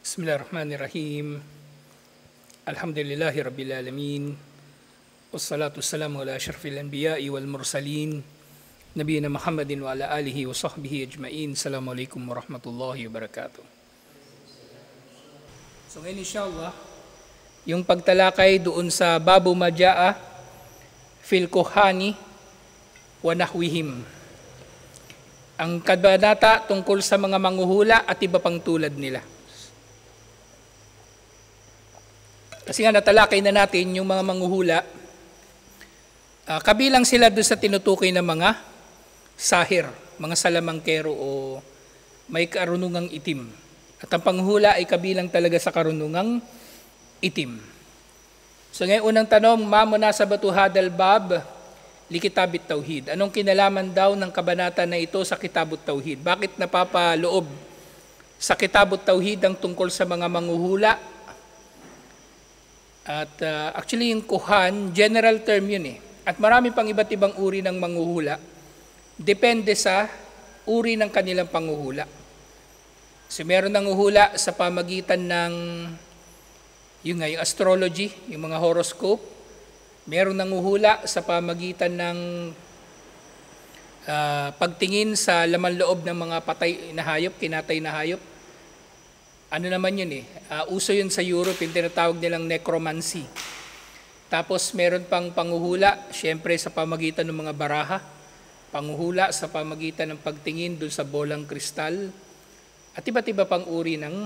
Bismillahirrahmanirrahim. Alhamdulillahi Rabbil Alamin. Wassalatu wassalamu ala asyrafil anbiya'i wal mursalin. Nabiyina Muhammadin wa ala alihi wa sahbihi ajma'in. Assalamualaikum warahmatullahi wabarakatuh. So ngayon inshallah, yung pagtalakay doon sa Babu Maja'a fil Kuhani wa Nahwihim. Ang kabanata tungkol sa mga manghuhula at iba pang tulad nila. Kasi nga natalakay na natin yung mga manghuhula, kabilang sila doon sa tinutukoy na mga sahir, mga salamangkero o may karunungang itim. At ang panghula ay kabilang talaga sa karunungang itim. So ngayon unang tanong, ma munasabatu hadal bab li kitabit tauhid. Anong kinalaman daw ng kabanata na ito sa kitabut tauhid? Bakit napapaloob sa kitabut tauhid ang tungkol sa mga manghuhula? At actually yung kuhan, general term yun eh. At marami pang iba't ibang uri ng manghuhula. Depende sa uri ng kanilang panghuhula. So meron nanghuhula sa pamagitan ng yung astrology, yung mga horoscope. Meron nanghuhula sa pamagitan ng pagtingin sa laman loob ng mga patay na hayop, kinatay na hayop. Ano naman yun eh, uso yun sa Europe, yung tinatawag nilang necromancy. Tapos meron pang panghuhula, syempre sa pamagitan ng mga baraha, panghuhula sa pamagitan ng pagtingin dun sa bolang kristal, at iba't iba pang uri ng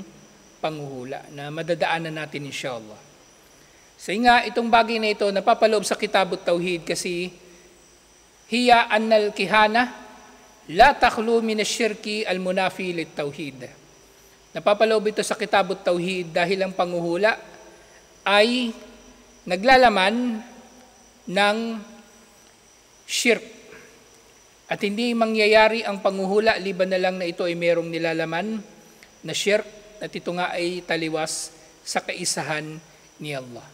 panghuhula na madadaanan natin inshallah. So nga, itong bagay na ito, napapaloob sa kitabut tauhid kasi hiya annal kihana la takhlu min asyirki al munafi lit tauhid. Napapaloob ito sa kitabut tauhid dahil ang panghuhula ay naglalaman ng shirk. At hindi mangyayari ang panghuhula liban na lang na ito ay merong nilalaman na shirk at ito nga ay taliwas sa kaisahan ni Allah.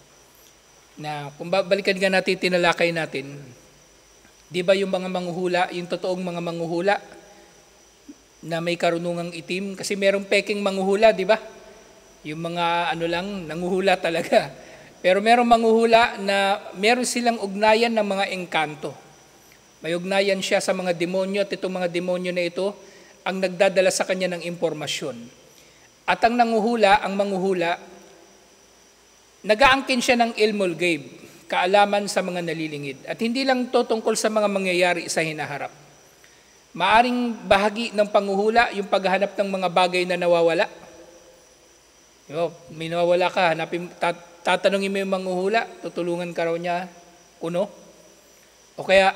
Na kung balikan nga natin, tinalakay natin, di ba yung mga manghuhula, yung totoong mga manghuhula, na may karunungang itim, kasi merong peking manghuhula, di ba? Yung mga nanguhula talaga. Pero merong manghuhula na meron silang ugnayan ng mga engkanto. May ugnayan siya sa mga demonyo at itong mga demonyo na ito ang nagdadala sa kanya ng impormasyon. At ang manghuhula, nag-aangkin siya ng ilmul ghaib, kaalaman sa mga nalilingid. At hindi lang ito tungkol sa mga mangyayari sa hinaharap. Maaring bahagi ng panghuhula yung paghahanap ng mga bagay na nawawala. May nawawala ka, tatanungin mo yung manghuhula, tutulungan ka raw niya, kuno. O kaya,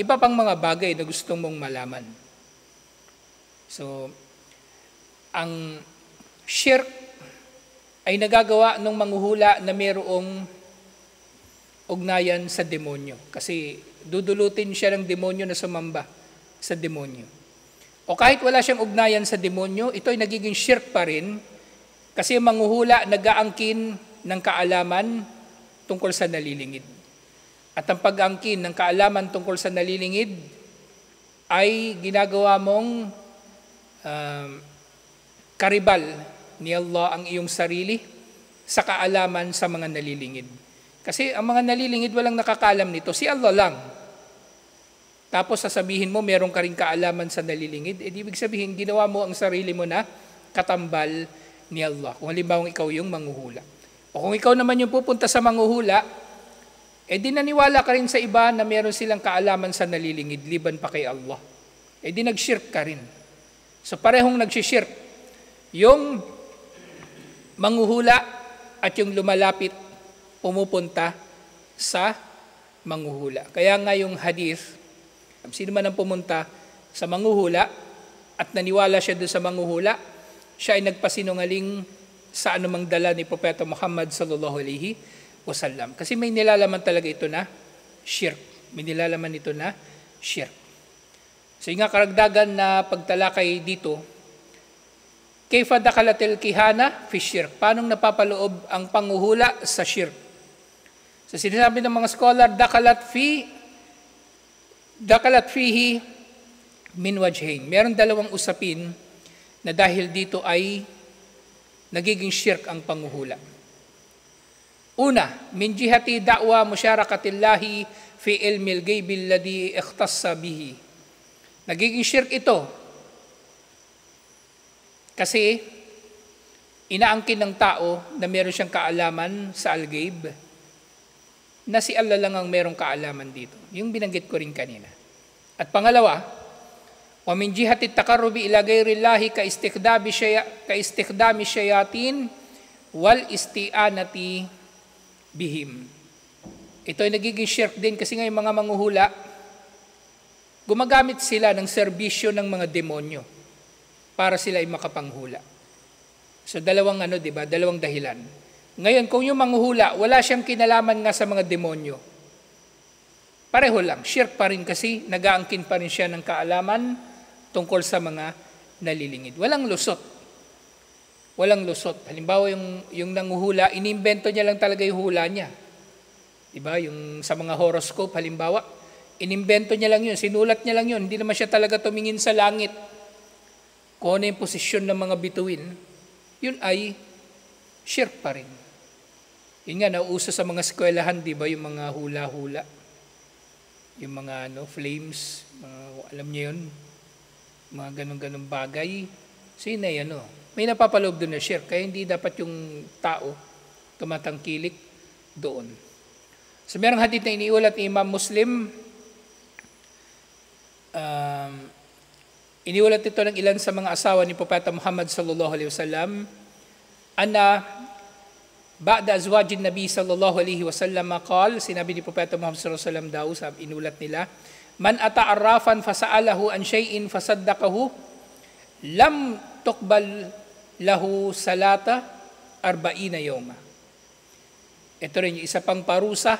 iba pang mga bagay na gusto mong malaman. So, ang shirk ay nagagawa ng manghuhula na mayroong ugnayan sa demonyo. Kasi dudulutin siya ng demonyo na sumamba sa demonyo. O kahit wala siyang ugnayan sa demonyo, ito ay nagiging shirk pa rin kasi ang manghuhula nag-aangkin ng kaalaman tungkol sa nalilingid. At ang pag-aangkin ng kaalaman tungkol sa nalilingid ay ginagawa mong karibal ni Allah ang iyong sarili sa kaalaman sa mga nalilingid. Kasi ang mga nalilingid walang nakakaalam nito, si Allah lang. Tapos sasabihin mo, meron ka rin kaalaman sa nalilingid, ibig sabihin, ginawa mo ang sarili mo na katambal ni Allah. Kung halimbawa ikaw yung manghuhula. O kung ikaw naman yung pupunta sa manghuhula, di naniwala ka rin sa iba na meron silang kaalaman sa nalilingid, liban pa kay Allah. Di nag-shirk ka rin. So parehong nag-shirk. Yung manghuhula at yung lumalapit, pumupunta sa manghuhula. Kaya nga yung hadith, sino man ang pumunta sa manghuhula at naniwala siya doon sa manghuhula, siya ay nagpasinungaling sa anumang dala ni Propeta Muhammad sallallahu alaihi wasallam. Kasi may nilalaman talaga ito na shirk. May nilalaman ito na shirk. So yung karagdagan na pagtalakay dito, kayfa dakalatil kihana fi shirk. Paano napapaloob ang panghuhula sa shirk? So sinasabi ng mga scholar, dakalat fihi min wajhain. Meron dalawang usapin na dahil dito ay nagiging shirk ang panguhula. Una, min jihati da'wa musyarakatillahi fi ilmil ghaibil ladhi ikhtassa bihi. Nagiging shirk ito kasi inaangkin ng tao na meron siyang kaalaman sa al-ghaib na si Allah lang ang merong kaalaman dito. Yung binanggit ko rin kanina. At pangalawa, wa min jihati taqarrubi ila ghairillahi ka istikdami syayatin wal isti'anati bihim. Ito ay nagiging shirk din kasi ngayon mga manghuhula, gumagamit sila ng serbisyo ng mga demonyo para sila ay makapanghula. So dalawang dalawang dahilan. Ngayon, kung yung manghuhula, wala siyang kinalaman nga sa mga demonyo. Pareho lang, shirk pa rin kasi, nag-aangkin pa rin siya ng kaalaman tungkol sa mga nalilingid. Walang lusot. Walang lusot. Halimbawa, yung nanguhula, inimbento niya lang talaga yung hula niya. Diba? Yung sa mga horoscope, halimbawa, inimbento niya lang yun, sinulat niya lang yun. Hindi naman siya talaga tumingin sa langit. Kung ano yung posisyon ng mga bituin, yun ay shirk pa rin. Yun nga, nauuso sa mga eskwelahan, di ba, yung mga hula-hula. Yung mga flames, alam niyo yun, mga ganun-ganun bagay. So yun ay may napapaloob doon na shirk, kaya hindi dapat yung tao tumatangkilik doon. So merong hadith na iniulat ni Imam Muslim, iniulat ito ng ilan sa mga asawa ni Propeta Muhammad sallallahu alaihi wasallam, ana ba'da azwajin Nabi sallallahu alaihi wasallam qal, sinabi ni Propeta Muhammad sallallahu alaihi wasallam daw sa inulat nila, man ata'arrafan fasa'alahu an shay'in fasaddaqahu lam tuqbal lahu salata 40 yawma. Ito rin yung isa pang parusa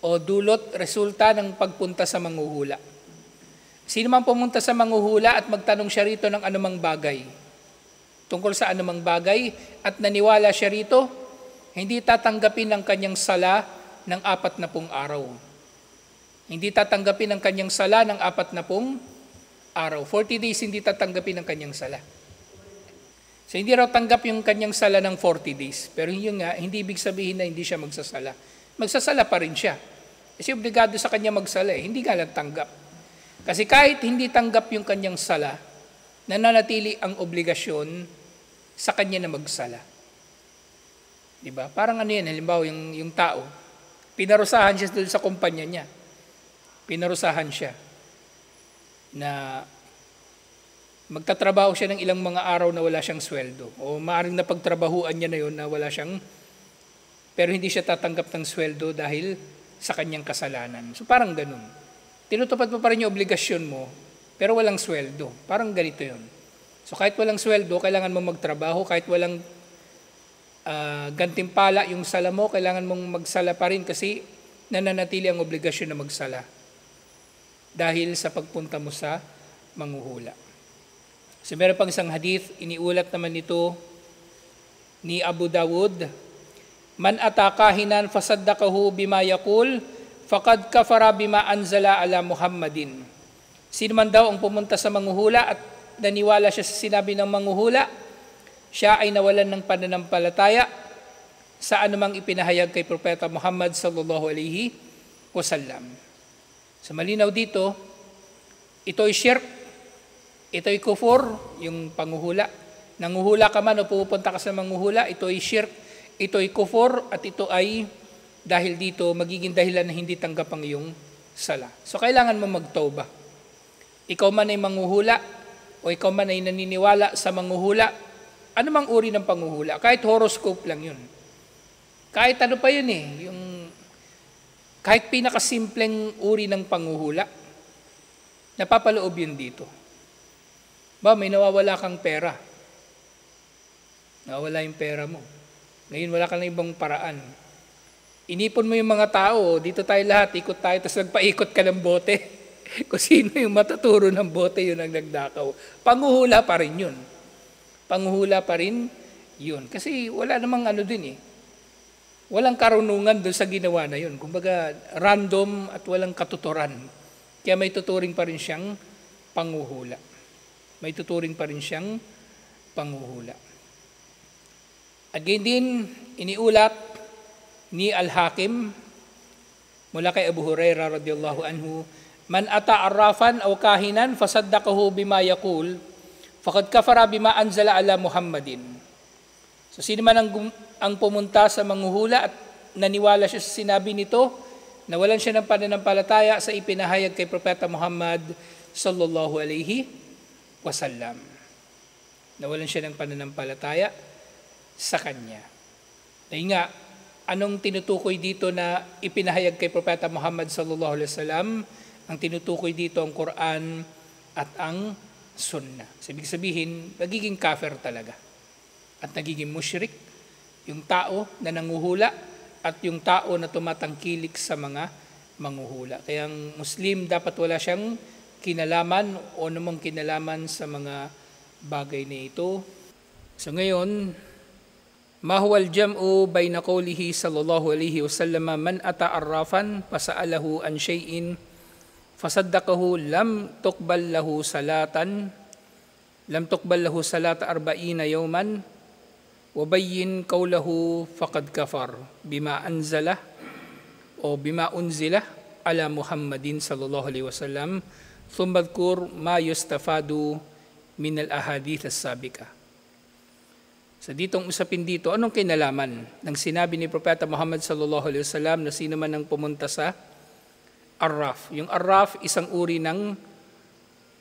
o dulot, resulta ng pagpunta sa manghuhula. Sino man pumunta sa manghuhula at magtanong siya rito ng anumang bagay, tungkol sa anumang bagay, at naniwala siya rito, hindi tatanggapin ang kanyang sala ng 40 araw. Hindi tatanggapin ang kanyang sala ng 40 araw. 40 days hindi tatanggapin ang kanyang sala. So hindi raw tanggap yung kanyang sala ng 40 days. Pero yun nga, hindi ibig sabihin na hindi siya magsasala. Magsasala pa rin siya. Kasi obligado sa kanya magsala Hindi nga lang tanggap. Kasi kahit hindi tanggap yung kanyang sala, nananatili ang obligasyon sa kanya na magsala. Diba? Parang halimbawa yung tao, pinarusahan siya doon sa kumpanya niya. Pinarusahan siya na magtatrabaho siya ng ilang mga araw na wala siyang sweldo. O maaaring napagtrabahuan niya na yun na wala siyang, pero hindi siya tatanggap ng sweldo dahil sa kanyang kasalanan. So parang ganun. Tinutupad mo pa rin yung obligasyon mo, pero walang sweldo. Parang ganito yun. So kahit walang sweldo, kailangan mong magtrabaho. Kahit walang gantimpala yung sala mo, kailangan mong magsala pa rin kasi nananatili ang obligasyon na magsala. Dahil sa pagpunta mo sa manghuhula. So meron pang isang hadith, iniulat naman ito ni Abu Dawud, man atakahinan fasaddaqahu bima yaqul faqad kafara bima anzala ala Muhammadin. Sino man daw ang pumunta sa manghuhula at naniwala siya sa sinabi ng manghuhula, siya ay nawalan ng pananampalataya sa anumang ipinahayag kay Propeta Muhammad sallallahu alaihi wasallam. So malinaw dito, ito ay shirk, ito ay kufur, yung panghuhula. Nanguhula ka man o pupunta ka sa manghuhula, ito ay shirk, ito ay kufur, at ito ay dahil dito magiging dahilan na hindi tanggap ang iyong sala. So kailangan mo magtauba. Ikaw man ay manghuhula o ikaw man ay naniniwala sa manghuhula, anumang uri ng panghuhula, kahit horoscope lang yun. Kahit ano pa yun kahit pinakasimpleng uri ng panghuhula, napapaloob yun dito. May nawawala kang pera. Nawawala yung pera mo. Ngayon wala ka ng ibang paraan. Inipon mo yung mga tao, dito tayo lahat, ikot tayo, tapos nagpaikot ka ng bote. Kung sino yung mataturo ng bote, yun ang nagdakaw. Panghuhula pa rin yun. Panghuhula pa rin yun. Kasi wala namang walang karunungan doon sa ginawa na yun. Kumbaga, random at walang katuturan. Kaya may tuturing pa rin siyang panghuhula. May tuturing pa rin siyang panghuhula. Again din, iniulat ni Al-Hakim mula kay Abu Hurairah radhiyallahu anhu, man ata arrafan aw kahinan fasaddaqahu bima yaqul faqad kafara bima anzala ala Muhammadin. So sino man ang pumunta sa manghuhula at naniwala siya sa sinabi nito, nawalan siya ng pananampalataya sa ipinahayag kay Propeta Muhammad sallallahu alaihi wasallam. Nawalan siya ng pananampalataya sa kanya. Dahil nga, anong tinutukoy dito na ipinahayag kay Propeta Muhammad sallallahu alaihi wasallam? Ang tinutukoy dito ang Quran at ang Sunnah. Ibig sabihin, nagiging kafir talaga. At nagiging musyrik yung tao na nanguhula at yung tao na tumatangkilik sa mga manghuhula. Kaya ang Muslim dapat wala siyang kinalaman o namang kinalaman sa mga bagay na ito. So ngayon, ma huwa al-jam'u bayna qawlihi sallallahu alaihi wasallam man ata arrafan fasa'alahu an shay'in fasaddaqahu lam tuqbal lahu salata 40 yawman wa bayyin qawlahu faqad kafar bima anzala o bima unzila ala Muhammadin sallallahu alaihi wasallam thumma dhkur ma yustafadu min al-ahadith as-sabiqah. So ditong usapin dito, anong kinalaman ng sinabi ni Propeta Muhammad sallallahu alaihi wasallam na sino man ang pumunta sa Arraf? Yung Arraf, isang uri ng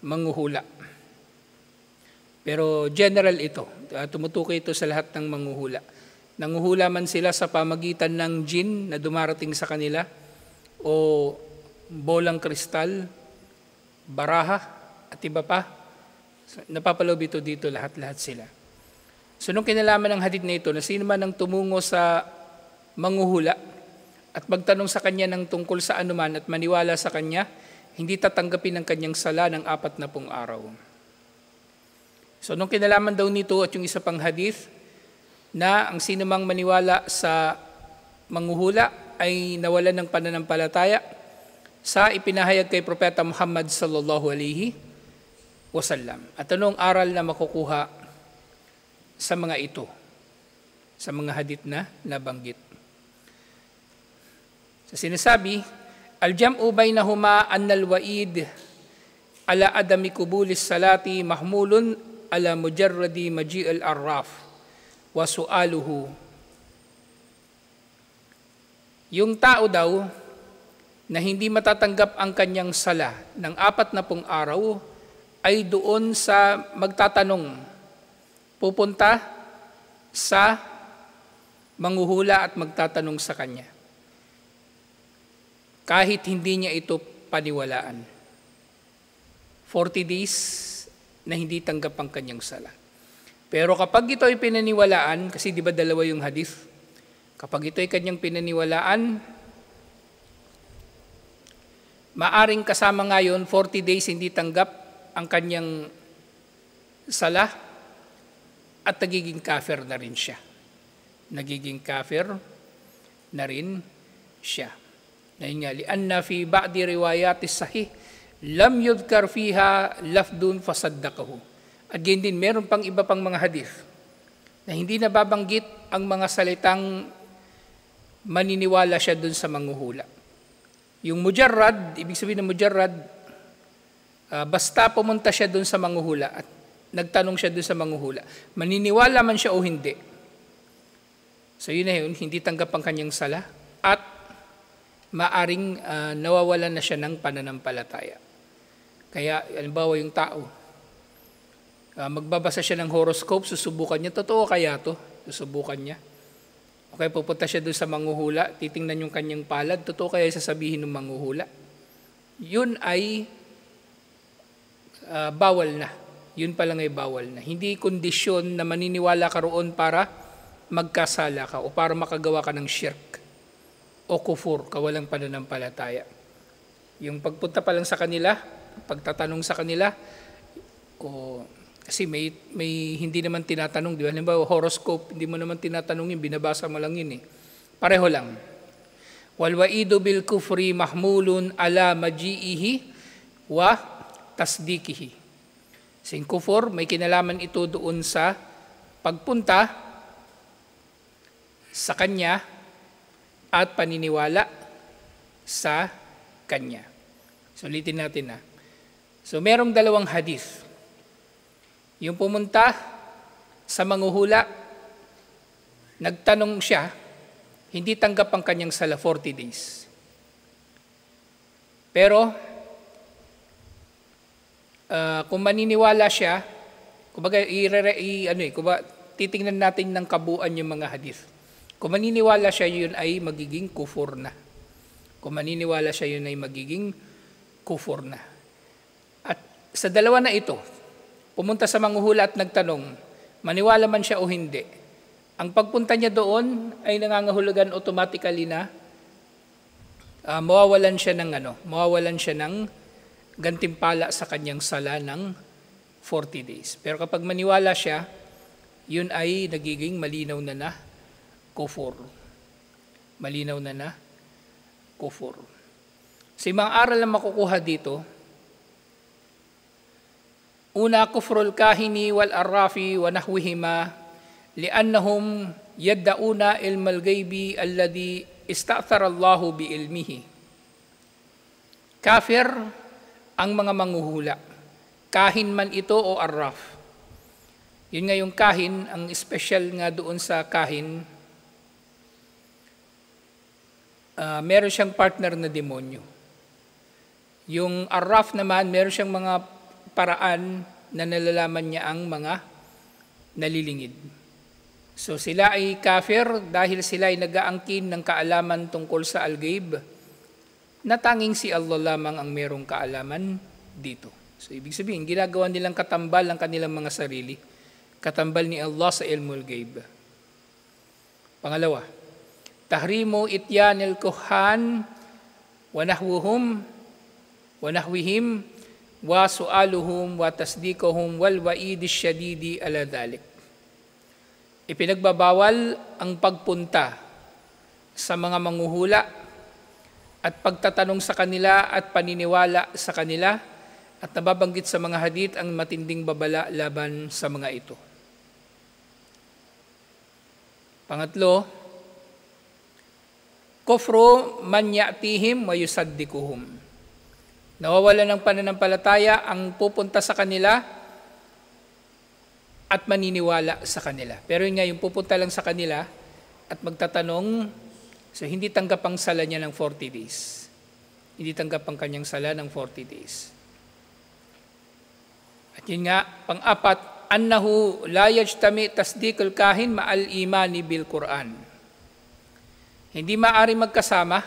manghuhula. Pero general ito, tumutukoy ito sa lahat ng manghuhula. Nanguhula man sila sa pamagitan ng jinn na dumarating sa kanila o bolang kristal, baraha at iba pa. Napapaloob ito dito lahat-lahat sila. So nung kinalaman ng hadith na ito na sino man ang tumungo sa manghuhula at magtanong sa kanya ng tungkol sa anuman at maniwala sa kanya, hindi tatanggapin ang kanyang sala ng 40 araw. So nung kinalaman daw nito at yung isa pang hadith na ang sino mang maniwala sa manghuhula ay nawalan ng pananampalataya sa ipinahayag kay Propeta Muhammad sallallahu alaihi wasallam. At anong aral na makukuha sa mga ito, sa mga hadith na nabanggit? Sa sinasabi, al-jam'u bainahuma annal wa'id ala adami kubulis salati mahmulun ala mujarradi maji'al arraf wa su'aluhu. Yung tao daw na hindi matatanggap ang kanyang sala ng 40 araw ay doon sa magtatanong, pupunta sa manghuhula at magtatanong sa kanya. Kahit hindi niya ito paniwalaan. 40 days na hindi tanggap ang kanyang sala. Pero kapag ito ay pinaniwalaan, kasi di ba dalawa yung hadith, kapag ito ay kanyang pinaniwalaan, maaring kasama ngayon 40 days hindi tanggap ang kanyang sala, at nagiging kafir na rin siya. Nagiging kafir na rin siya. Dahil nga, lianna fi ba'di riwayatis sahih, lam yudhkar fiha lafdun fasaddaqahu. At ganyan din, meron pang iba pang mga hadith na hindi nababanggit ang mga salitang maniniwala siya dun sa manghuhula. Yung mujarrad, ibig sabihin ng mujarrad, basta pumunta siya dun sa manghuhula at nagtanong siya doon sa manghuhula, maniniwala man siya o hindi. So yun na yun, hindi tanggap ang kanyang sala at maaring nawawalan na siya ng pananampalataya. Kaya, halimbawa yung tao, magbabasa siya ng horoscope, susubukan niya, totoo kaya to? Susubukan niya. Okay, pupunta siya doon sa manghuhula, titingnan yung kanyang palad, totoo kaya sasabihin ng manghuhula? Yun ay bawal na. Yun pa lang ay bawal na. Hindi kondisyon na maniniwala ka roon para magkasala ka o para makagawa ka ng shirk o kufur, kawalang pananampalataya. Yung pagpunta pa lang sa kanila, pagtatanong sa kanila, kasi may hindi naman tinatanong, di ba? Halimbawa, horoscope, hindi mo naman tinatanong yun, binabasa mo lang yun eh. Pareho lang. Walwaidu bil kufri mahmulun ala maji'ihi wa tasdikihi. Sing kufur, may kinalaman ito doon sa pagpunta sa Kanya at paniniwala sa Kanya. So, ulitin natin . So, merong dalawang hadith. Yung pumunta sa manghuhula, nagtanong siya, hindi tanggap ang kanyang sala 40 days. Pero, kung maniniwala siya, kumbaga, titingnan natin ng kabuuan yung mga hadith. Kung maniniwala siya, yun ay magiging kufur na. Kung maniniwala siya, yun ay magiging kufur na. At sa dalawa na ito, pumunta sa manghuhula at nagtanong, maniwala man siya o hindi, ang pagpunta niya doon ay nangangahulugan automatically na mawawalan siya ng gantimpala sa kanyang sala ng 40 days. Pero kapag maniwala siya, yun ay nagiging malinaw na kufur. Malinaw na kufur. So, yung mga aral na makukuha dito, una, kufrul kahini wal arrafi wa nahwihima li'annahum yaddauna ilmal ghaibi alladhi ista'thara Allahu bi ilmihi. Kafir ang mga manghuhula. Kahin man ito o arraf. Yun nga yung kahin, ang special nga doon sa kahin, meron siyang partner na demonyo. Yung arraf naman, meron siyang mga paraan na nalalaman niya ang mga nalilingid. So sila ay kafir dahil sila ay nag-aangkin ng kaalaman tungkol sa al-ghaib na tanging si Allah lamang ang merong kaalaman dito. So ibig sabihin, ginagawa nilang katambal ang kanilang mga sarili. Katambal ni Allah sa ilmul ghaib. Pangalawa, tahrimu ityanil kuhan wa nahwihim wa su'aluhum wa tasdikuhum wal wa'idi syadidi ala dhalik. Ipinagbabawal ang pagpunta sa mga manghuhula at pagtatanong sa kanila at paniniwala sa kanila at nababanggit sa mga hadith ang matinding babala laban sa mga ito. Pangatlo, kufru man ya'tihim wa yusaddikuhum. Nawawala ng pananampalataya ang pupunta sa kanila at maniniwala sa kanila. Pero yun nga, yung pupunta lang sa kanila at magtatanong, so hindi tanggap ang sala niya ng 40 days. Hindi tanggap ang kanyang sala ng 40 days. At yun nga, pang-apat, annahu la yajtami tasdikul kahin ma'al imani bil Quran. Hindi maaari magkasama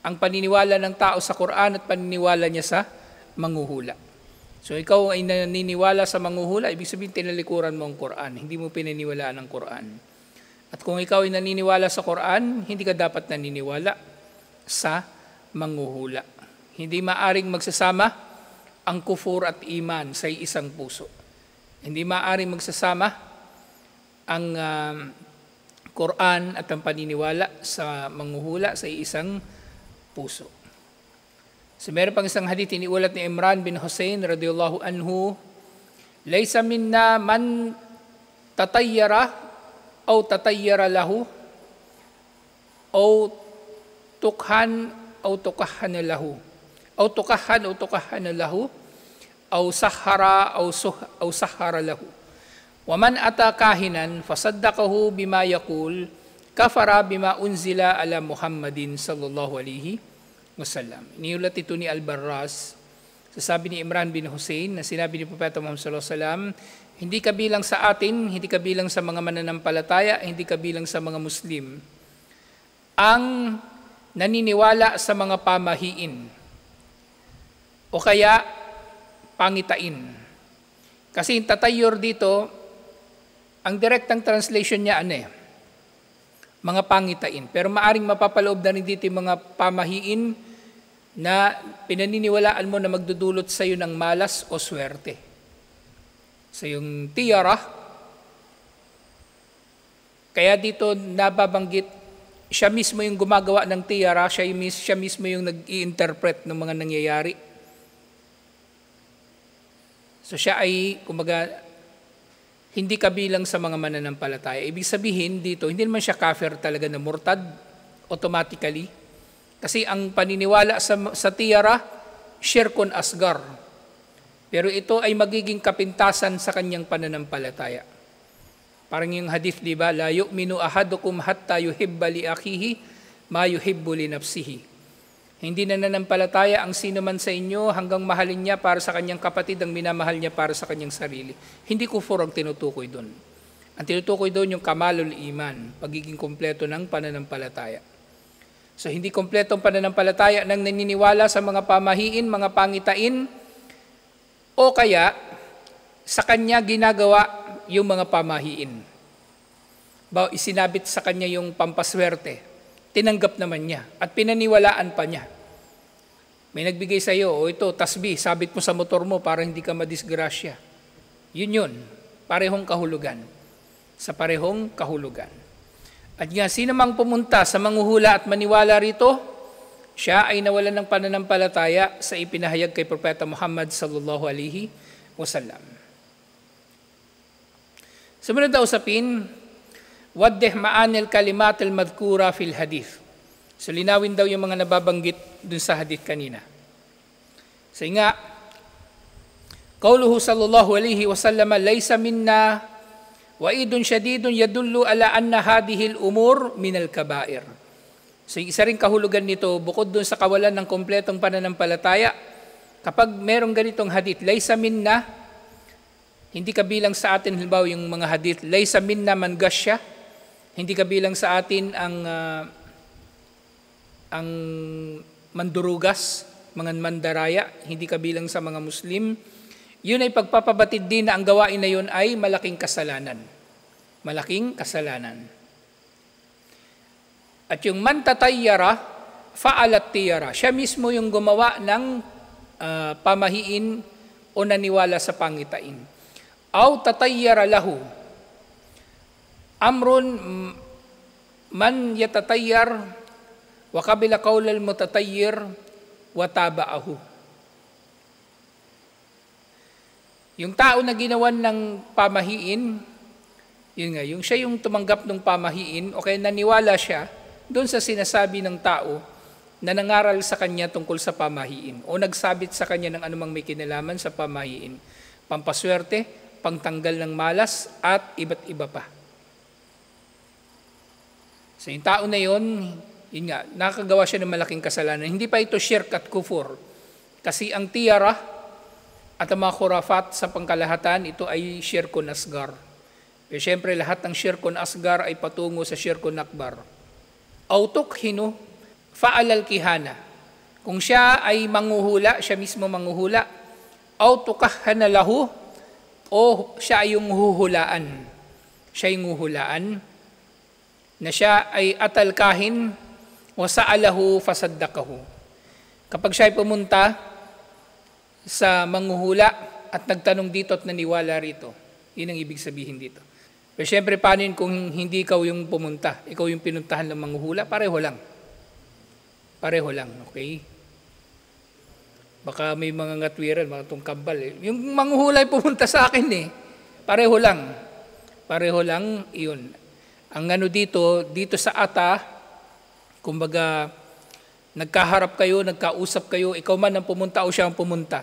ang paniniwala ng tao sa Quran at paniniwala niya sa manghuhula. So ikaw ay naniniwala sa manghuhula, ibig sabihin tinalikuran mo ang Quran, hindi mo pinaniwalaan ang Quran. At kung ikaw ay naniniwala sa Quran, hindi ka dapat naniniwala sa manghuhula. Hindi maaring magsasama ang kufur at iman sa isang puso. Hindi maaring magsasama ang Quran at ang paniniwala sa manghuhula sa isang puso. So meron pang isang hadith, iniulat ni Imran bin Hussein radhiyallahu anhu, laysa minna man tatayyara aw tatayyara lahu aw tukhan aw tukahhana lahu aw tukahhana lahu aw sahara aw sahara lahu. Wa man ata kahinan fasaddaqahu bima yaqul kafara bima unzila ala Muhammadin sallallahu alaihi wasallam. Iniulat ito ni Al-Barras. Sabi ni Imran bin Hussein na sinabi ni Propeta Muhammad sallallahu alaihi wasallam, hindi kabilang sa atin, hindi kabilang sa mga mananampalataya, hindi kabilang sa mga Muslim ang naniniwala sa mga pamahiin o kaya pangitain. Kasi yung tatayor dito, ang direktang translation niya mga pangitain. Pero maaring mapapaloob na rin dito yung mga pamahiin na pinaniniwalaan mo na magdudulot sa iyo ng malas o swerte. So yung tiyara, kaya dito nababanggit, siya mismo yung gumagawa ng tiyara, siya mismo yung nag-i-interpret ng mga nangyayari. So siya ay, kumbaga, hindi kabilang sa mga mananampalataya. Ibig sabihin dito, hindi naman siya kafir talaga na murtad automatically. Kasi ang paniniwala sa tiyara, syirkun asgar. Pero ito ay magiging kapintasan sa kanyang pananampalataya. Parang yung hadith, di ba? La yu'minu ahadukum hatta yuhibba li akhihi ma yuhibbu li nafsihi. Hindi nananampalataya ang sino man sa inyo hanggang mahalin niya para sa kanyang kapatid ang minamahal niya para sa kanyang sarili. Hindi kufur ang tinutukoy doon. Ang tinutukoy doon yung kamalul iman, pagiging kumpleto ng pananampalataya. So hindi kumpleto ang pananampalataya ng naniniwala sa mga pamahiin, mga pangitain, o kaya sa kanya ginagawa yung mga pamahiin. Isinabit sa kanya yung pampaswerte. Tinanggap naman niya at pinaniwalaan pa niya. May nagbigay sa iyo, ito, tasbih, sabit mo sa motor mo para hindi ka madisgrasya. Yun. Parehong kahulugan. Sa parehong kahulugan. At nga, sino mang pumunta sa manghuhula at maniwala rito, siya ay nawalan ng pananampalataya sa ipinahayag kay Propeta Muhammad sallallahu alaihi wasallam. Sumunod na usapin, waddeh ma'anil kalimatil madkura fil hadith. So linawin daw yung mga nababanggit dun sa hadith kanina. So nga, qauluhu sallallahu alaihi wasallam, laysa minna wa'idun syadidun yadullu ala anna hadihil umur minal kabair. So isa rin kahulugan nito, bukod dun sa kawalan ng kompletong pananampalataya, kapag merong ganitong hadith, laysa minna, hindi kabilang sa atin, halimbawa yung mga hadith, laysa minna man gasya, hindi kabilang sa atin ang mandurugas, mga mandaraya, hindi kabilang sa mga Muslim. Yun ay pagpapabatid din na ang gawain na yun ay malaking kasalanan. Malaking kasalanan. At yung man tatayyara, fa'alat tiyara. Siya mismo yung gumawa ng pamahiin o naniwala sa pangitain. Aw tatayyara lahu. Amrun man yatatayyar wa qabila qaulal mutatayyir wa taba'ahu. Yung tao na ginawan ng pamahiin, yun nga, yung siya yung tumanggap ng pamahiin o kaya naniwala siya doon sa sinasabi ng tao na nangaral sa kanya tungkol sa pamahiin o nagsabit sa kanya ng anumang may kinalaman sa pamahiin. Pampaswerte, pangtanggal ng malas at iba't iba pa. So yung tao na yun nga, nakagawa siya ng malaking kasalanan. Hindi pa ito shirk at kufur. Kasi ang tiyara at ang mga khurafat sa pangkalahatan, ito ay shirkun asgar. Pero syempre lahat ng shirkun asgar ay patungo sa shirkun akbar. Autuk hinu, fa'alal kihana. Kung siya ay manghuhula, siya mismo manghuhula, autukahana lahu, o siya ay yung huhulaan. Siya yung huhulaan, na siya ay atal kahin, wa sa'alahu fasaddaqahu. Kapag siya ay pumunta sa manghuhula at nagtanong dito at naniwala rito, yun ang ibig sabihin dito. Pero syempre, paano yun kung hindi ikaw yung pumunta? Ikaw yung pinuntahan ng manghuhula? Pareho lang. Pareho lang, okay? Baka may mga ngatwiran, mga tungkambal. Yung manghuhula ay pumunta sa akin eh. Pareho lang. Pareho lang, yun. Ang ano dito sa ata, kumbaga, nagkaharap kayo, nagkausap kayo, ikaw man ang pumunta o siya ang pumunta.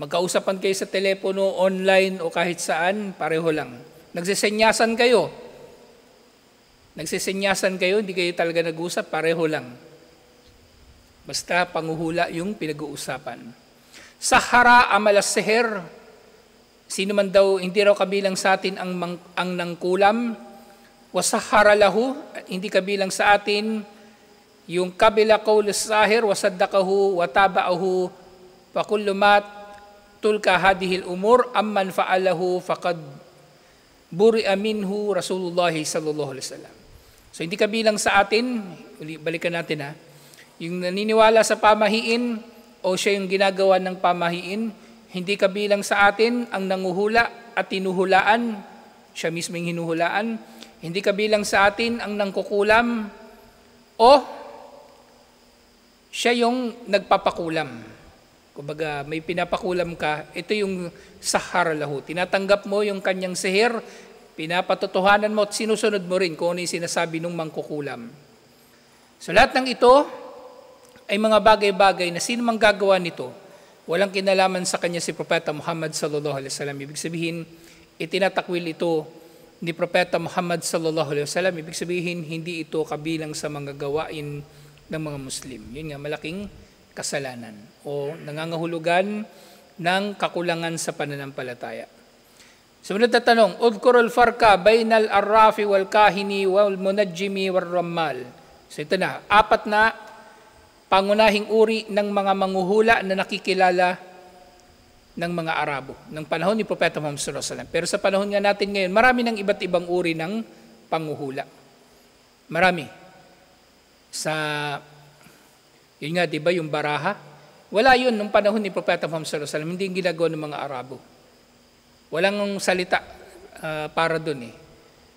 Magkausapan kayo sa telepono, online o kahit saan, pareho lang. Nagsisenyasan kayo. Nagsisenyasan kayo, hindi kayo talaga nag-usap, pareho lang. Basta panguhula yung pinag-uusapan. Sahara amalas seher, sino man daw, hindi raw kabilang sa atin ang nangkulam, wasahara lahu, hindi kabilang sa atin yung kabila qaul sahir, wasaddaqahu, wataba'ahu, fakullu ma tulka hadihil umur, amman fa'alahu faqad buri'a minhu Rasulullah sallallahu alaihi wasallam. So hindi kabilang sa atin, balikan natin ha, yung naniniwala sa pamahiin o siya yung ginagawa ng pamahiin, hindi kabilang sa atin ang nanguhula at tinuhulaan, siya mismo yung hinuhulaan, hindi kabilang sa atin ang nangkukulam o siya yung nagpapakulam. Kumbaga, may pinapakulam ka, ito yung sahar lahu. Tinatanggap mo yung kanyang sihir, pinapatotohanan mo at sinusunod mo rin kung ano yung sinasabi ng mangkukulam. So lahat ng ito ay mga bagay-bagay na sino mang gagawa nito, walang kinalaman sa kanya si Propeta Muhammad sallallahu alaihi wasallam. Ibig sabihin, itinatakwil ito ni Propeta Muhammad sallallahu alaihi wasallam. Ibig sabihin, hindi ito kabilang sa mga gawain ng mga Muslim. Yun nga, malaking kasalanan o nangangahulugan ng kakulangan sa pananampalataya. Sumunod na tanong, Udkurul farka bainal arrafi wal kahini wal munajjimi wal rammal. So ito na, 4 na pangunahing uri ng mga manghuhula na nakikilala ng mga Arabo ng panahon ni Propeta Muhammad sallallahu alaihi wasallam. Pero sa panahon nga natin ngayon, marami ng iba't ibang uri ng panghuhula. Marami. Yun nga, di ba, yung baraha? Wala yun nung panahon ni Propeta Muhammad sallallahu alaihi wasallam. Hindi yung ginagawa ng mga Arabo. Walang salita para dun eh.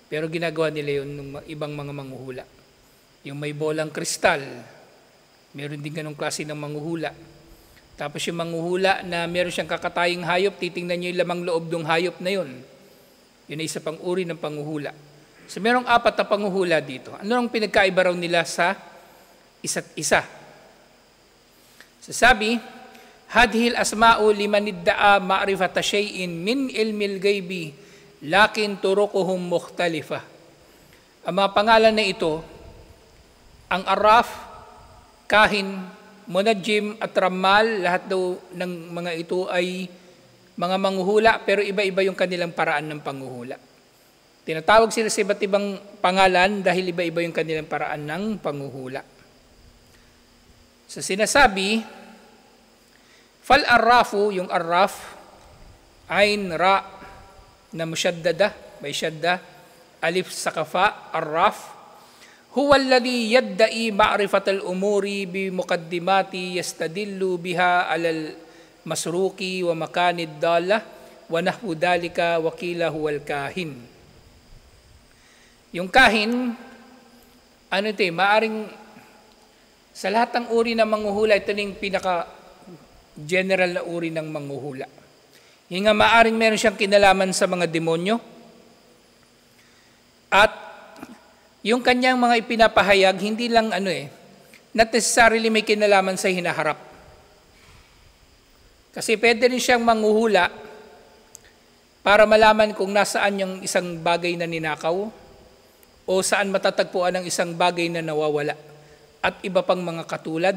Pero ginagawa nila yun ng ibang mga manghuhula. Yung may bolang kristal, meron din ganong klase ng manghuhula. Tapos yung manghuhula na meron siyang kakataying hayop, titingnan niyo yung lamang loob ng hayop na yun. Yun ay isa pang uri ng panghuhula. So merong 4 na panghuhula dito. Ano ang pinagkaiba raw nila sa isa't isa? So sabi, hadhil asma'u liman idda'a ma'rifata shay'in min ilmil ghaibi lakin turuquhum mukhtalifah. Ang mga pangalan na ito, ang arraf, kahin, munajjim at rammal, lahat daw ng mga ito ay mga manghuhula pero iba-iba yung kanilang paraan ng panghuhula. Tinatawag sila sa iba't ibang pangalan dahil iba-iba yung kanilang paraan ng panghuhula. So sinasabi, fal arrafu, yung arraf, ain ra na musyaddada, may syadda, alif sa kafa, arraf, huwa alladhi yadda'i ma'rifatal umuri bi muqaddimati yastadillu biha alal masruki wa makanid dalla wa nahwu dalika wa qila huwal kahin. Yung kahin, ano ito eh, maaring sa lahat ng uri ng manghuhula, ito na yung pinaka-general na uri ng manghuhula. Yung nga maaring meron siyang kinalaman sa mga demonyo at yung kanyang mga ipinapahayag, hindi lang not necessarily may kinalaman sa hinaharap. Kasi pwede rin siyang manghuhula para malaman kung nasaan yung isang bagay na ninakaw o saan matatagpuan ang isang bagay na nawawala at iba pang mga katulad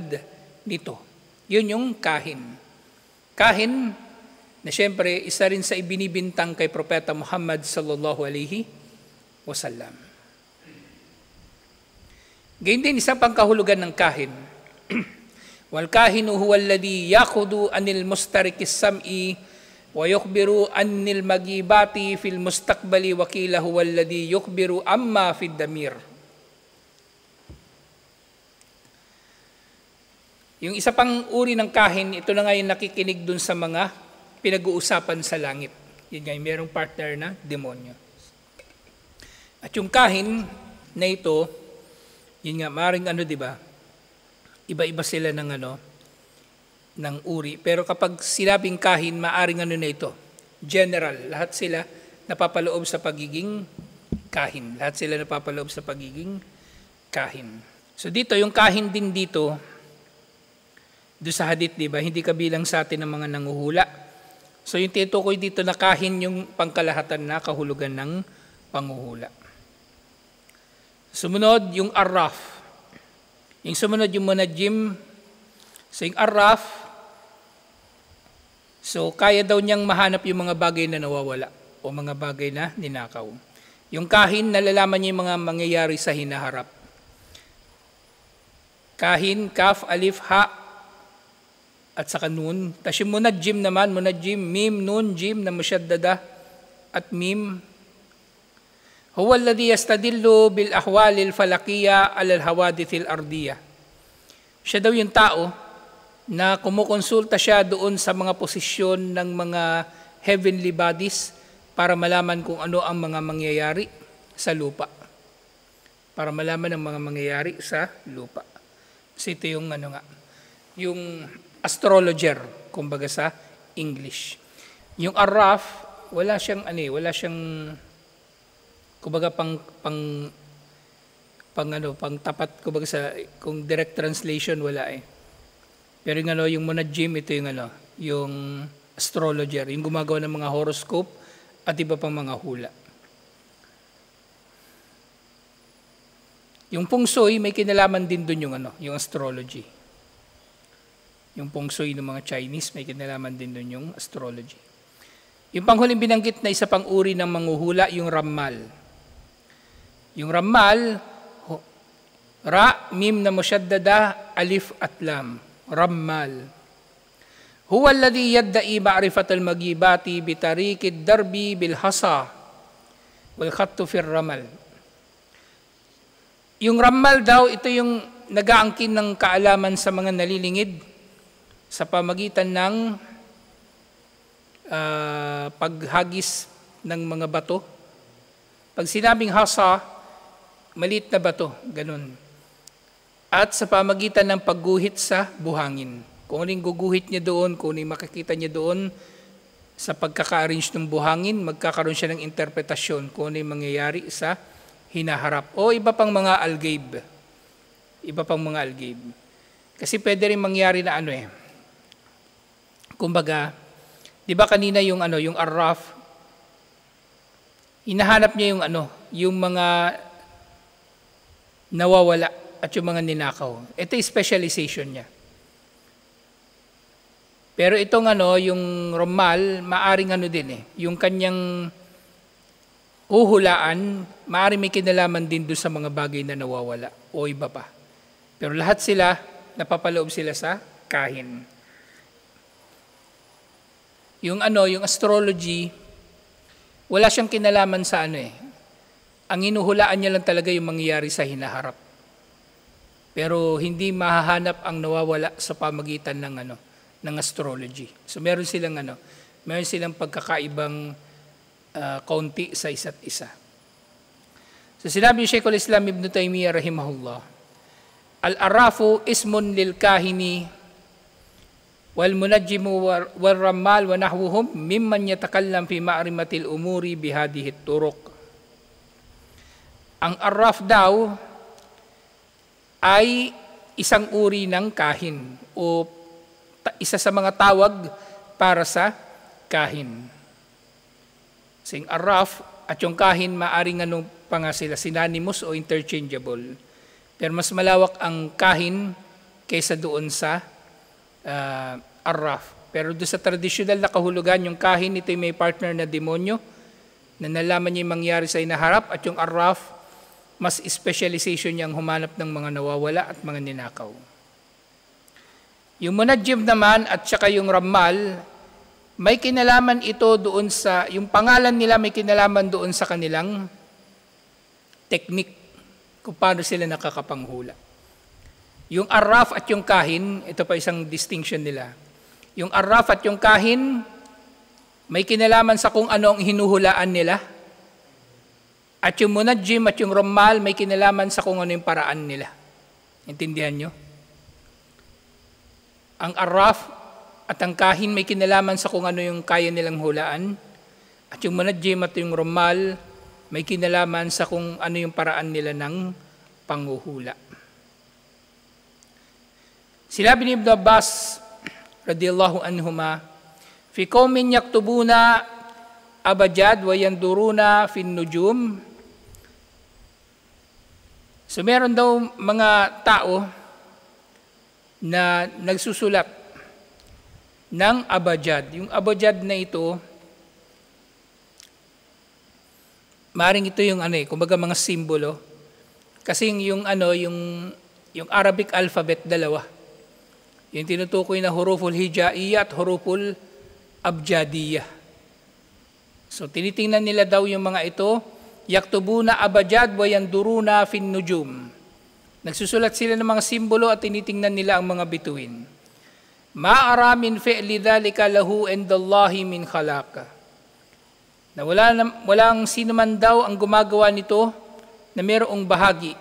nito. Yun yung kahin. Kahin na siyempre isa rin sa ibinibintang kay Propeta Muhammad sallallahu alaihi wasallam. Gayun din isang pangkahulugan ng kahin. Wal kahinu huwa alladhi yakhudu anil mustarikis sam'i wa yukhbiru anil magibati fil mustaqbali wa qila huwa alladhi yukhbiru amma fid damir. Yung isa pang uri ng kahin, ito na ngayon nakikinig dun sa mga pinag-uusapan sa langit. Yun nga, mayroong partner na demonyo. At yung kahin na ito, yun nga, maaaring di ba? Iba-iba sila ng ng uri. Pero kapag sinabing kahin, maaaring na ito. General, lahat sila napapaloob sa pagiging kahin. Lahat sila napapaloob sa pagiging kahin. So dito, yung kahin din dito, doon sa hadith, di ba? Hindi kabilang sa atin ng mga nanguhula. So yung tinutukoy dito na kahin yung pangkalahatan na kahulugan ng panguhula. Sumunod, yung arraf. Yung sumunod, yung munajjim. So yung arraf, so kaya daw niyang mahanap yung mga bagay na nawawala o mga bagay na ninakaw. Yung kahin, nalalaman niya yung mga mangyayari sa hinaharap. Kahin, kaf, alif, ha, at saka nun. Tapos yung munajjim naman, munajjim, mim, nun, jim na musyaddada at mim. Huwa alladhi yastadillu bil ahwalil falakiyya alal hawadithil ardiyya. Siya daw yung tao na kumukonsulta siya doon sa mga posisyon ng mga heavenly bodies para malaman kung ano ang mga mangyayari sa lupa. Para malaman ang mga mangyayari sa lupa. Kasi ito yung yung astrologer, kumbaga sa English. Yung arraf, wala siyang kumbaga pang tapat, kumbaga sa kung direct translation wala eh. Pero yung munajjim, ito yung astrologer, yung gumagawa ng mga horoscope at iba pang mga hula. Yung feng shui, may kinalaman din doon yung astrology. Yung feng shui ng mga Chinese, may kinalaman din doon yung astrology. Yung panghuling binanggit na isa pang uri ng manghuhula, yung rammal. Yung rammal, ra, mim na musyaddada, alif at lam. Rammal. Huwa alladhi yadda'i ma'rifat al-magibati bitarikid darbi bilhasa wal khattu fir ramal. Yung rammal daw, ito yung nag-aangkin ng kaalaman sa mga nalilingid sa pamagitan ng paghagis ng mga bato. Pag sinabing hasa, maliit na bato, ganun. At sa pamagitan ng pagguhit sa buhangin. Kung anong guguhit niya doon, kung anong makikita niya doon sa pagkaka-arrange ng buhangin, magkakaroon siya ng interpretasyon kung ano yung mangyayari sa hinaharap. O iba pang mga algabe. Iba pang mga algabe. Kasi pwede rin mangyari na kumbaga, di ba kanina yung arraf, hinahanap niya yung mga nawawala at yung mga ninakaw. Ito yung specialization niya. Pero itong yung rammal, maaring din yung kanyang huhulaan, maaring may kinalaman din doon sa mga bagay na nawawala o iba pa. Pero lahat sila, napapaloob sila sa kahin. Yung astrology, wala siyang kinalaman sa Ang hinuhulaan niya lang talaga yung mangyayari sa hinaharap. Pero hindi mahahanap ang nawawala sa pamagitan ng astrology. So meron silang pagkakaibang kaunti sa isa't isa. So sinabi ni Sheikhul Islam Ibn Taymiyyah rahimahullah, al-arafu ismun lil kahini wal munajjimu wal rammal wa nahwuhum mimman yatakallam fi ma'rimatil umuri bihadihi turuq. Ang arraf daw ay isang uri ng kahin o isa sa mga tawag para sa kahin. Sing arraf at yung kahin, maaring pa nga sila, synonymous o interchangeable. Pero mas malawak ang kahin kaysa doon sa arraf. Pero doon sa tradisyonal na kahulugan, yung kahin, ito may partner na demonyo na nalaman niya yung mangyari sa inaharap, at yung arraf, mas specialization niyang humanap ng mga nawawala at mga ninakaw. Yung munajjim naman at saka yung rammal, may kinalaman ito doon sa, yung pangalan nila may kinalaman doon sa kanilang technique kung paano sila nakakapanghula. Yung arraf at yung kahin, ito pa isang distinction nila. Yung arraf at yung kahin, may kinalaman sa kung ano ang hinuhulaan nila. At yung munajjim at yung rammal, may kinalaman sa kung ano yung paraan nila. Intindihan nyo? Ang arraf at ang kahin may kinalaman sa kung ano yung kaya nilang hulaan. At yung munajjim at yung rammal may kinalaman sa kung ano yung paraan nila ng panghuhula. Sinabi ni Ibn Abbas radiyallahu anhuma, fi qawmin yaktubuna abajad wa yanduruna fin nujum. So meron daw mga tao na nagsusulat ng abajad. Yung abajad na ito, maring ito yung kumbaga mga simbolo. Kasi yung Arabic alphabet, dalawa. Yung tinutukoy na huruful hijaiyya at huruful abjadiyya. So tinitingnan nila daw yung mga ito, yaktubuna abajad wa yanduruna fin nujum. Nagsusulat sila ng mga simbolo at tinitingnan nila ang mga bituin. Ma'ara min fi'li dhalika lahu indallahi min khalaqa. Na walang sino man daw ang gumagawa nito na mayroong bahagi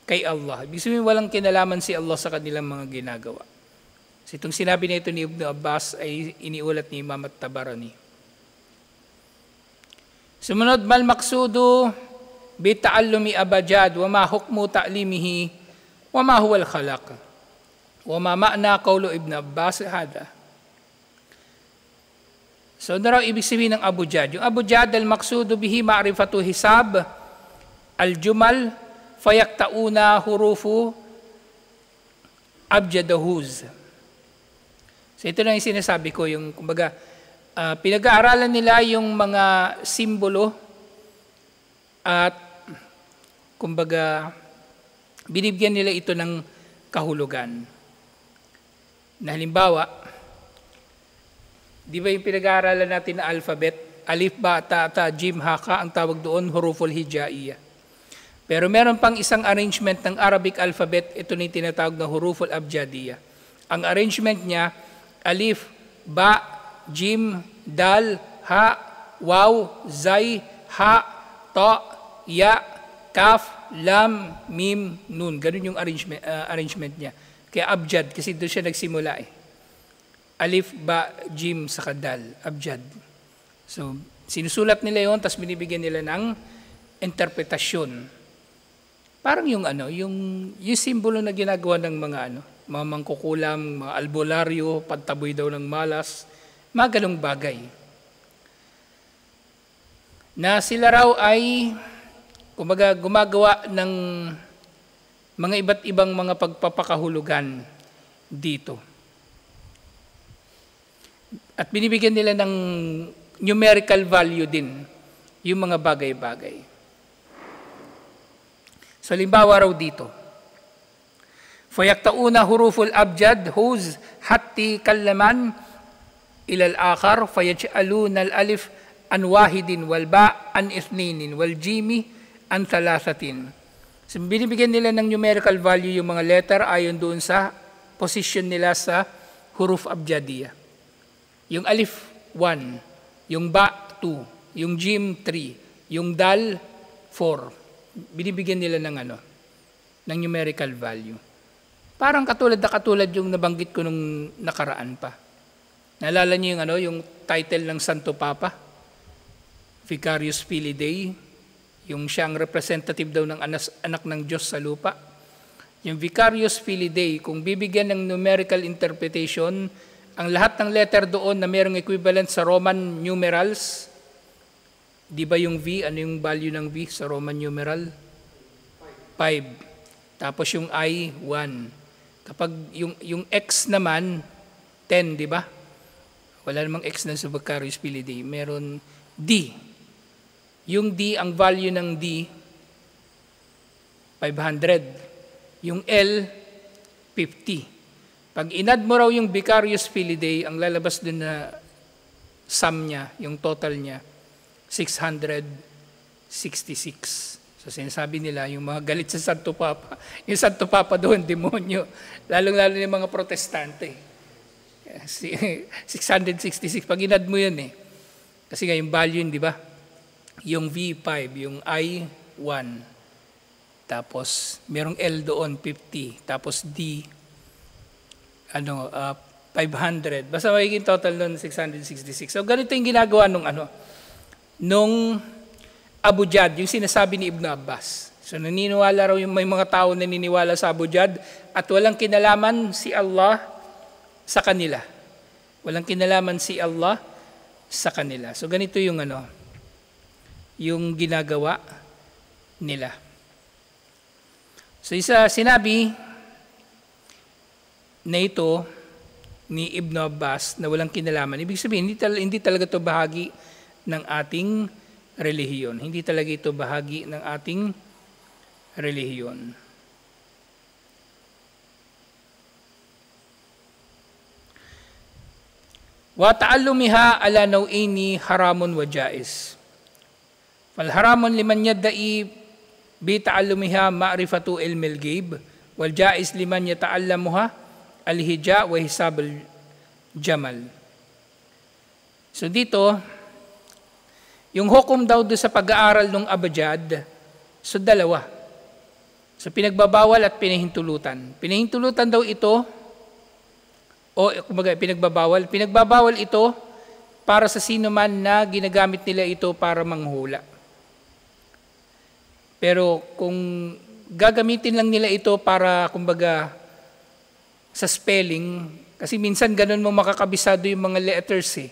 kay Allah. Ibig sabihin walang kinalaman si Allah sa kanilang mga ginagawa. So itong sinabi na ito ni Ibn Abbas ay iniulat ni Imam at-Tabarani. Sumunod, mal maksudu bi ta'allumi abajad wa ma hukmu ta'limihi wa ma huwa al-khalaq wa ma ma'na qawlu Ibn Abbas hada. So ano raw ibig sabihin ng abujad? Yung abujad al-maksudu bihi ma'rifatu hisab al-jumal fayaktauna hurufu abjadahuz. So ito na yung sinasabi ko, yung kumbaga pinag-aaralan nila yung mga simbolo at kumbaga binibigyan nila ito ng kahulugan. Na halimbawa, di ba yung pinag-aaralan natin na alphabet, alif, ba, ta, ta, jim, haka, ang tawag doon, huruful hijaiyah. Pero meron pang isang arrangement ng Arabic alphabet, ito na yung tinatawag na huruful abjadiyah. Ang arrangement niya, alif, ba, jim, dal, ha, waw, zay, ha, ta, ya, kaf, lam, mim, nun. Ganun yung arrangement niya. Kaya abjad, kasi doon siya nagsimula eh. Alif, ba, jim, saka dal, abjad. So, sinusulat nila yon, tapos binibigyan nila ng interpretasyon. Parang yung yung simbolo na ginagawa ng mga mga mangkukulam, mga albularyo, pantaboy daw ng malas, mga ganong bagay. Na sila raw ay kumbaga gumagawa ng mga iba't ibang mga pagpapakahulugan dito. At binibigyan nila ng numerical value din yung mga bagay-bagay. So, limbawa raw dito. فَيَقْتَؤُونَ حُرُوفُ الْأَبْجَدِ هُوز حَتِّي كَلَّمًا إِلَى الْآخَرِ فَيَجْعَلُونَ الْأَلِفِ عَنْ وَاحِدٍ وَالْبَاءِ عَنْ اثْنَيْنٍ وَالْجِيمِ عَنْ ثَلَاثَةٍ. So, binibigyan nila ng numerical value yung mga letter ayon doon sa position nila sa huruf abjadiyah. Yung alif, 1. Yung ba, 2. Yung jim, 3. Yung dal, 4. Binibigyan nila ng ng numerical value. Parang katulad yung nabanggit ko nung nakaraan pa. Naalala niyo yung title ng Santo Papa? Vicarius Filii Dei, yung siyang representative daw ng anak ng Diyos sa lupa. Yung Vicarius Filii Dei, kung bibigyan ng numerical interpretation, ang lahat ng letter doon na mayroong equivalent sa Roman numerals, di ba yung V, ano yung value ng V sa Roman numeral? 5. Tapos yung I, 1. Kapag yung X naman, 10, di ba? Wala namang X na sa Vicarius Filii Dei. Meron D. Yung D, ang value ng D, 500. Yung L, 50. Pag inad mo raw yung Vicarius Filii Dei, ang lalabas dun na sum niya, yung total niya, 666. So sinasabi nila, yung mga galit sa Santo Papa, yung Santo Papa doon, demonyo, lalong-lalo yung mga protestante. 666, pag inad mo yun Kasi nga yung value, di ba? Yung V5, yung I, 1. Tapos, merong L doon, 50. Tapos D, 500. Basta magiging total nun, 666. So ganito yung ginagawa nung abujad, yung sinasabi ni Ibn Abbas. So naniniwala raw may mga tao na naniniwala sa abujad at walang kinalaman si Allah sa kanila. Walang kinalaman si Allah sa kanila. So ganito yung yung ginagawa nila. So isa sinabi na ito ni Ibn Abbas na walang kinalaman. Ibig sabihin, hindi talaga ito bahagi ng ating relihiyon. Hindi talaga ito bahagi ng ating relihiyon. Wa ta'allumiha ala naw'ini haramun wa jaiz. Fal haramun liman yadda'i bi ta'allumiha ma'rifatu ilmil ghaib wal jaiz liman yata'allamuha al-hija wa hisab al-jamal. So dito, yung hukom daw doon sa pag-aaral ng abjad, so dalawa. So pinagbabawal at pinahintulutan. Pinahintulutan daw ito O kumbaga, pinagbabawal. Pinagbabawal ito para sa sino man na ginagamit nila ito para manghula. Pero kung gagamitin lang nila ito para, kumbaga, sa spelling, kasi minsan ganun mo makakabisado yung mga letters eh.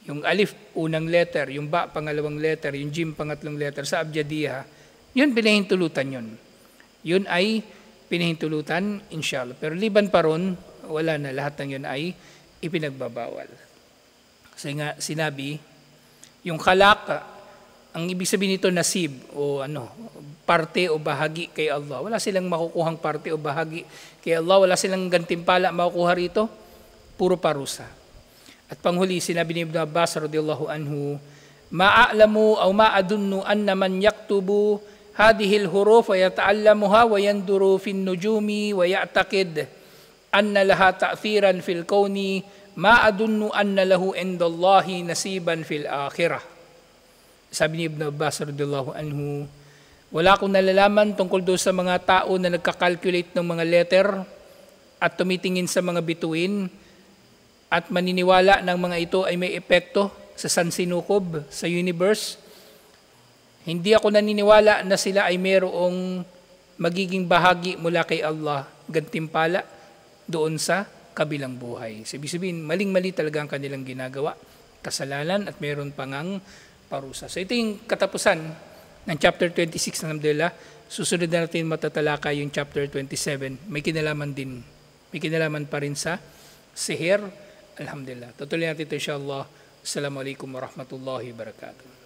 Yung alif, unang letter, yung ba, pangalawang letter, yung jim, pangatlong letter, sa abjadiya, yun pinahintulutan yun. Yun ay pinahintulutan, inshallah. Pero liban pa ron, wala na, lahat ng yun ay ipinagbabawal. Kasi nga, sinabi, yung khalaq, ang ibig sabihin nito nasib o parte o bahagi kay Allah. Wala silang makukuhang parte o bahagi kay Allah. Wala silang gantimpala makukuha rito. Puro parusa. At panghuli, sinabi ni Ibn Abbas radiyallahu anhu, ma'a'lamu aw ma'adunnu anna man yaktubu hadihil huruf wa yata'allamuha wa yanduru fin nujumi wa ya'taqid anna laha ta'thiran fil kauni ma'adunnu anna lahu indallahi nasiban fil akhirah. Sabi ni Ibn Abbas radiyallahu anhu, wala akong nalalaman tungkol doon sa mga tao na nagka-calculate ng mga letter at tumitingin sa mga bituin at maniniwala ng mga ito ay may epekto sa sansinukob, sa universe. Hindi ako naniniwala na sila ay mayroong magiging bahagi mula kay Allah, gantimpala doon sa kabilang buhay. Ibig sabihin, maling-mali talaga ang kanilang ginagawa, kasalanan at mayroon pangang parusa. So ito yung katapusan ng chapter 26 ng Alhamdulillah. Susunod na natin matatalakay yung chapter 27. May kinalaman din. May kinalaman pa rin sa sihir. Alhamdulillah. Tutuloy natin ito insyaAllah. Assalamualaikum warahmatullahi wabarakatuh.